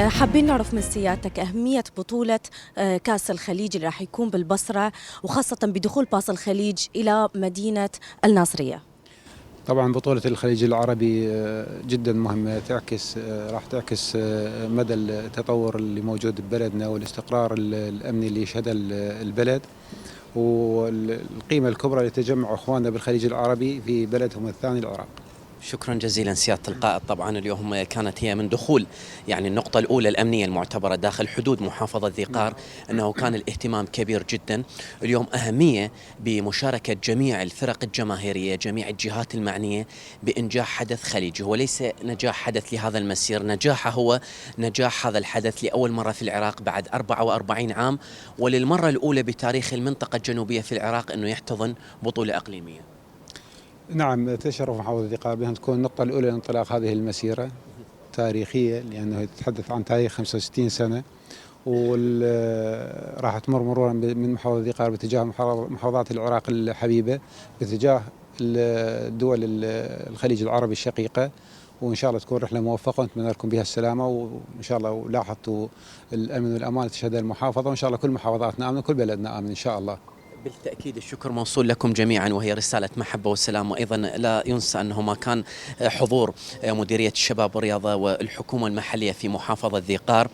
حابين نعرف من سيادتك أهمية بطولة كأس الخليج اللي راح يكون بالبصرة، وخاصة بدخول باص الخليج إلى مدينة الناصرية. طبعا بطولة الخليج العربي جدا مهمة، راح تعكس مدى التطور اللي موجود ببلدنا والاستقرار الأمني اللي يشهده البلد، والقيمة الكبرى لتجمع أخواننا بالخليج العربي في بلدهم الثاني العراق. شكرا جزيلا سيادة القائد. طبعا اليوم كانت هي من دخول النقطة الأولى الأمنية المعتبرة داخل حدود محافظة ذي قار، أنه كان الاهتمام كبير جدا. اليوم أهمية بمشاركة جميع الفرق الجماهيرية، جميع الجهات المعنية بإنجاح حدث خليجي. هو ليس نجاح حدث لهذا المسير، نجاحه هو نجاح هذا الحدث لأول مرة في العراق بعد 44 عام، وللمرة الأولى بتاريخ المنطقة الجنوبية في العراق أنه يحتضن بطولة إقليمية. نعم، تشرف محافظة ذي قار بأن تكون النقطة الأولى لانطلاق هذه المسيرة تاريخية، لأنه يتحدث عن تاريخ 65 سنة، وراح تمر مرورا من محافظة ذي قار باتجاه محافظات العراق الحبيبة، باتجاه الدول الخليج العربي الشقيقة، وإن شاء الله تكون رحلة موفقة ونتمنى لكم بها السلامة، وإن شاء الله ولاحظتوا الأمن والأمان تشهدها المحافظة، وإن شاء الله كل محافظاتنا آمنة، كل بلدنا آمن إن شاء الله. بالتأكيد الشكر موصول لكم جميعا، وهي رسالة محبة والسلام. وأيضا لا ينسى أنه ما كان حضور مديرية الشباب والرياضة والحكومة المحلية في محافظة ذي قار.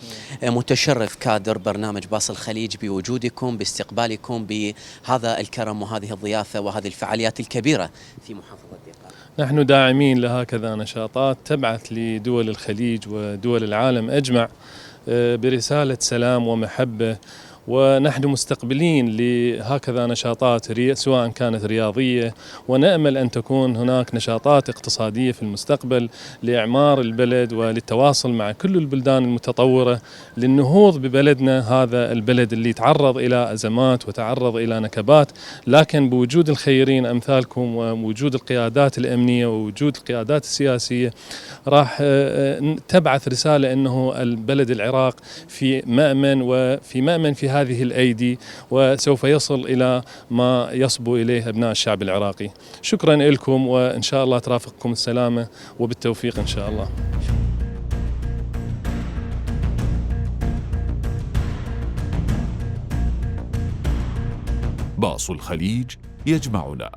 متشرف كادر برنامج باص الخليج بوجودكم، باستقبالكم بهذا الكرم وهذه الضيافة وهذه الفعاليات الكبيرة في محافظة ذي قار. نحن داعمين لهكذا نشاطات تبعث لدول الخليج ودول العالم أجمع برسالة سلام ومحبة، ونحن مستقبلين لهكذا نشاطات سواء كانت رياضية، ونأمل أن تكون هناك نشاطات اقتصادية في المستقبل لإعمار البلد وللتواصل مع كل البلدان المتطورة للنهوض ببلدنا، هذا البلد اللي تعرض إلى أزمات وتعرض إلى نكبات، لكن بوجود الخيرين أمثالكم ووجود القيادات الأمنية ووجود القيادات السياسية راح تبعث رسالة أنه البلد العراق في مأمن، وفي مأمن في هذه الأيدي، وسوف يصل إلى ما يصبو إليه أبناء الشعب العراقي. شكرا لكم، وإن شاء الله ترافقكم السلامة وبالتوفيق إن شاء الله. باص الخليج يجمعنا.